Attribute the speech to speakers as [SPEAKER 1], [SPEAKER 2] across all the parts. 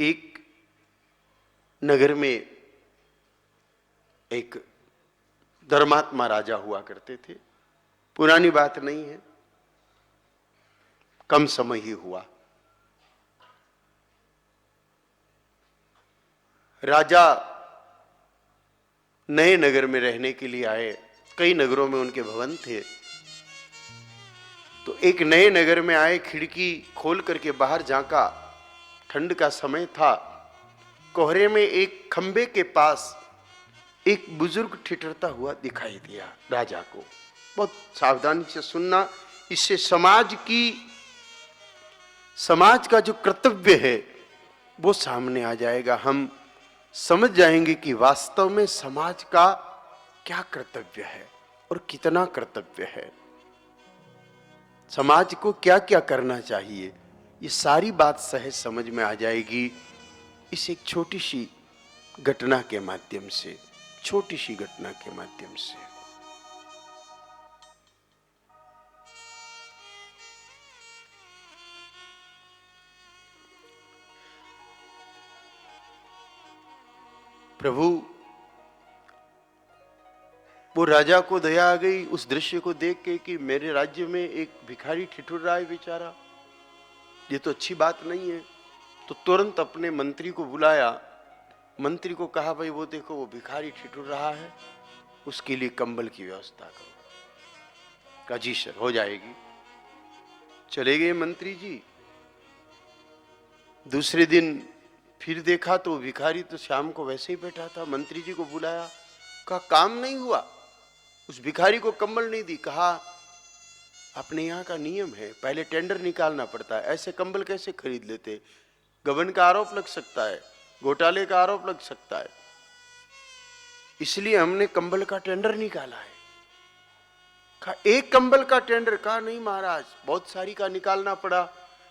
[SPEAKER 1] एक नगर में एक धर्मात्मा राजा हुआ करते थे। पुरानी बात नहीं है, कम समय ही हुआ। राजा नए नगर में रहने के लिए आए। कई नगरों में उनके भवन थे। तो एक नए नगर में आए, खिड़की खोल करके बाहर झांका। ठंड का समय था। कोहरे में एक खंबे के पास एक बुजुर्ग ठिठुरता हुआ दिखाई दिया राजा को। बहुत सावधानी से सुनना, इससे समाज का जो कर्तव्य है वो सामने आ जाएगा। हम समझ जाएंगे कि वास्तव में समाज का क्या कर्तव्य है और कितना कर्तव्य है, समाज को क्या क्या करना चाहिए। ये सारी बात सहज समझ में आ जाएगी इस एक छोटी सी घटना के माध्यम से, छोटी सी घटना के माध्यम से। प्रभु, वो राजा को दया आ गई उस दृश्य को देख के कि मेरे राज्य में एक भिखारी ठिठुर रहा है बेचारा, ये तो अच्छी बात नहीं है। तो तुरंत अपने मंत्री को बुलाया। मंत्री को कहा, भाई वो देखो वो भिखारी ठिठुर रहा है, उसके लिए कंबल की व्यवस्था करो। कहा जी सर, हो जाएगी। चले गए मंत्री जी। दूसरे दिन फिर देखा तो भिखारी तो शाम को वैसे ही बैठा था। मंत्री जी को बुलाया, कहा काम नहीं हुआ, उस भिखारी को कंबल नहीं दी। कहा अपने यहाँ का नियम है, पहले टेंडर निकालना पड़ता है, ऐसे कंबल कैसे खरीद लेते, गबन का आरोप लग सकता है, घोटाले का आरोप लग सकता है, इसलिए हमने कंबल का टेंडर निकाला है। कहा एक कंबल का टेंडर? कहा नहीं महाराज, बहुत सारी का निकालना पड़ा,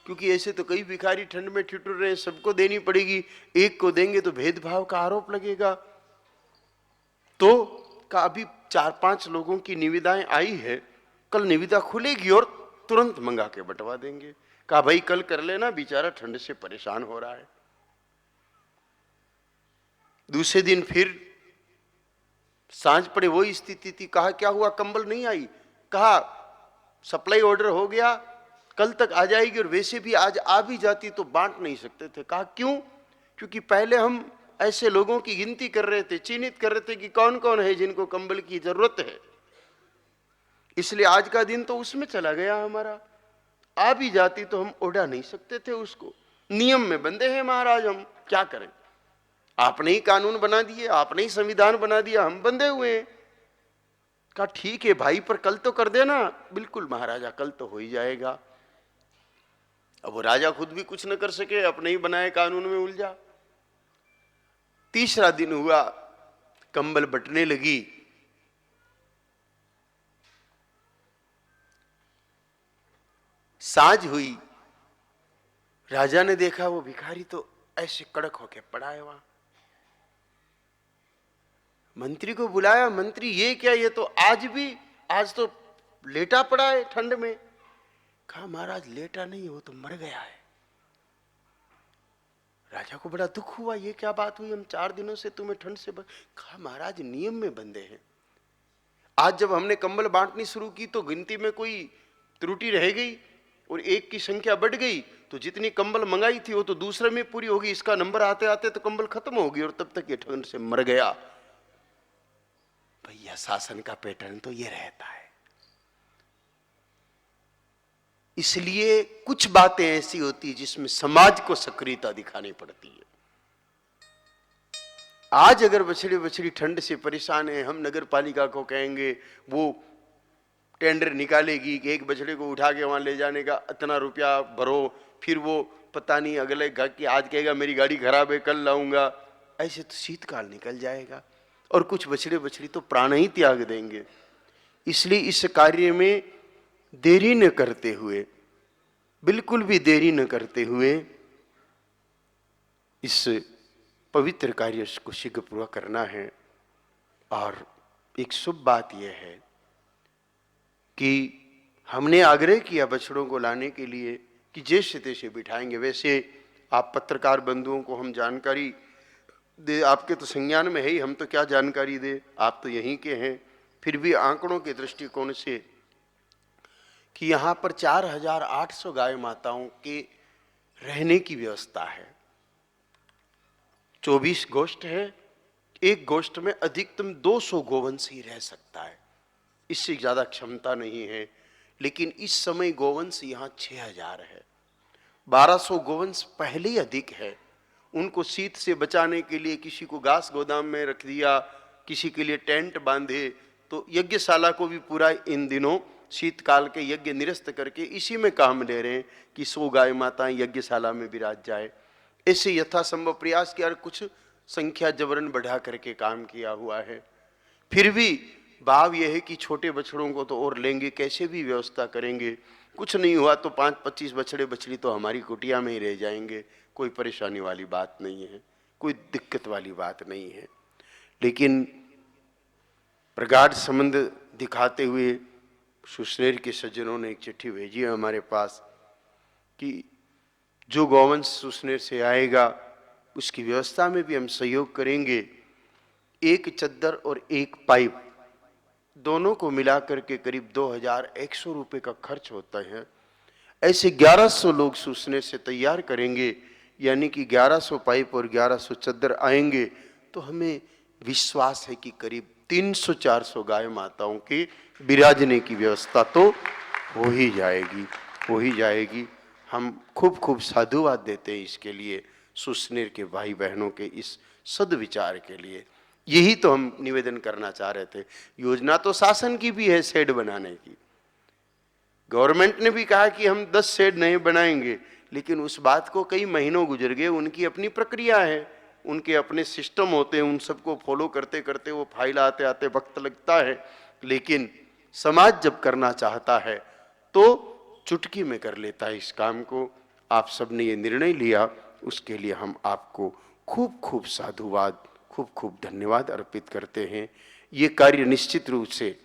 [SPEAKER 1] क्योंकि ऐसे तो कई भिखारी ठंड में ठिठुर रहे, सबको देनी पड़ेगी, एक को देंगे तो भेदभाव का आरोप लगेगा। तो का अभी 4-5 लोगों की निविदाएं आई है, कल निविदा खुलेगी और तुरंत मंगा के बंटवा देंगे। कहा भाई कल कर लेना, बेचारा ठंड से परेशान हो रहा है। दूसरे दिन फिर सांझ पड़े वही स्थिति थी। कहा क्या हुआ, कंबल नहीं आई? कहा सप्लाई ऑर्डर हो गया, कल तक आ जाएगी, और वैसे भी आज आ भी जाती तो बांट नहीं सकते थे। कहा क्यों? क्योंकि पहले हम ऐसे लोगों की गिनती कर रहे थे, चिन्हित कर रहे थे कि कौन कौन है जिनको कंबल की जरूरत है, इसलिए आज का दिन तो उसमें चला गया हमारा। आ भी जाती तो हम उड़ा नहीं सकते थे उसको, नियम में बंधे हैं महाराज, हम क्या करें, आपने ही कानून बना दिए, आपने ही संविधान बना दिया, हम बंधे हुए हैं। कहा ठीक है भाई, पर कल तो कर देना। बिल्कुल महाराजा, कल तो हो ही जाएगा। अब वो राजा खुद भी कुछ न कर सके, अपने ही बनाए कानून में उलझा। तीसरा दिन हुआ, कंबल बटने लगी। सांझ हुई, राजा ने देखा वो भिखारी तो ऐसे कड़क होके पड़ा है वहां। मंत्री को बुलाया, मंत्री ये क्या, ये तो आज तो लेटा पड़ा है ठंड में। कहा महाराज लेटा नहीं, वो तो मर गया है। राजा को बड़ा दुख हुआ, ये क्या बात हुई, हम 4 दिनों से तुम्हें ठंड से कहा महाराज नियम में बंधे हैं, आज जब हमने कंबल बांटनी शुरू की तो गिनती में कोई त्रुटि रह गई और एक की संख्या बढ़ गई, तो जितनी कंबल मंगाई थी वो तो दूसरे में पूरी होगी, इसका नंबर आते आते तो कंबल खत्म होगी और तब तक ये ठंड से मर गया। भैया शासन का पैटर्न तो ये रहता है। इसलिए कुछ बातें ऐसी होती है जिसमें समाज को सक्रियता दिखानी पड़ती है। आज अगर बछड़ी बछड़ी ठंड से परेशान है, हम नगर पालिका को कहेंगे, वो टेंडर निकालेगी कि एक बछड़े को उठा के वहां ले जाने का इतना रुपया भरो, फिर वो पता नहीं अगले घर की आज कहेगा मेरी गाड़ी खराब है कल लाऊंगा, ऐसे तो शीतकाल निकल जाएगा और कुछ बछड़े बछड़ी तो प्राण ही त्याग देंगे। इसलिए इस कार्य में देरी न करते हुए, बिल्कुल भी देरी न करते हुए इस पवित्र कार्य को शीघ्रपूर्वक करना है। और एक शुभ बात यह है कि हमने आग्रह किया बछड़ों को लाने के लिए कि जैसे तैसे बिठाएंगे, वैसे आप पत्रकार बंधुओं को हम जानकारी दे, आपके तो संज्ञान में है ही, हम तो क्या जानकारी दे, आप तो यहीं के हैं, फिर भी आंकड़ों के दृष्टिकोण से कि यहाँ पर 4800 गाय माताओं के रहने की व्यवस्था है। 24 गोष्ठ है, एक गोष्ठ में अधिकतम 200 गोवंश ही रह सकता है, इससे ज्यादा क्षमता नहीं है। लेकिन इस समय गोवंश यहाँ 6000 है। 1200 गोवंश पहले ही अधिक है। उनको शीत से बचाने के लिए किसी को घास गोदाम में रख दिया, किसी के लिए टेंट बांधे, तो यज्ञशाला को भी पूरा इन दिनों शीतकाल के यज्ञ निरस्त करके इसी में काम ले रहे हैं कि 100 गाय माताएं यज्ञशाला में विराज जाए। ऐसे यथासंभव प्रयास किया, कुछ संख्या जबरन बढ़ा करके काम किया हुआ है। फिर भी भाव यह है कि छोटे बछड़ों को तो और लेंगे, कैसे भी व्यवस्था करेंगे, कुछ नहीं हुआ तो 5-25 बछड़े बछड़ी तो हमारी कुटिया में ही रह जाएंगे, कोई परेशानी वाली बात नहीं है, कोई दिक्कत वाली बात नहीं है। लेकिन प्रगाढ़ संबंध दिखाते हुए सुसनेर के सज्जनों ने एक चिट्ठी भेजी है हमारे पास कि जो गौवंश सुसनेर से आएगा उसकी व्यवस्था में भी हम सहयोग करेंगे। एक चद्दर और एक पाइप दोनों को मिलाकर के करीब 2100 रुपये का खर्च होता है। ऐसे 1100 लोग सुसनेर से तैयार करेंगे, यानी कि 1100 पाइप और 1100 चद्दर आएंगे, तो हमें विश्वास है कि करीब 300-400 गाय माताओं के विराजने की व्यवस्था तो हो ही जाएगी, हो ही जाएगी। हम खूब खूब साधुवाद देते हैं इसके लिए, सुसनेर के भाई बहनों के इस सद्विचार के लिए। यही तो हम निवेदन करना चाह रहे थे। योजना तो शासन की भी है शेड बनाने की, गवर्नमेंट ने भी कहा कि हम 10 शेड नए बनाएंगे, लेकिन उस बात को कई महीनों गुजर गए। उनकी अपनी प्रक्रिया है, उनके अपने सिस्टम होते हैं, उन सबको फॉलो करते करते वो फाइल आते आते वक्त लगता है। लेकिन समाज जब करना चाहता है तो चुटकी में कर लेता है इस काम को। आप सबने ये निर्णय लिया, उसके लिए हम आपको खूब खूब साधुवाद, खूब खूब धन्यवाद अर्पित करते हैं। ये कार्य निश्चित रूप से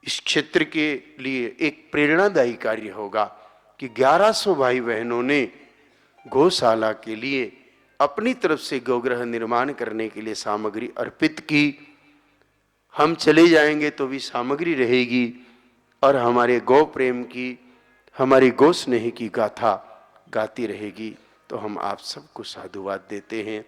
[SPEAKER 1] इस क्षेत्र के लिए एक प्रेरणादायी कार्य होगा कि 1100 भाई बहनों ने गौशाला के लिए अपनी तरफ से गौगृह निर्माण करने के लिए सामग्री अर्पित की। हम चले जाएंगे तो भी सामग्री रहेगी और हमारे गौ प्रेम की, हमारी गौ स्नेह की गाथा गाती रहेगी। तो हम आप सबको साधुवाद देते हैं।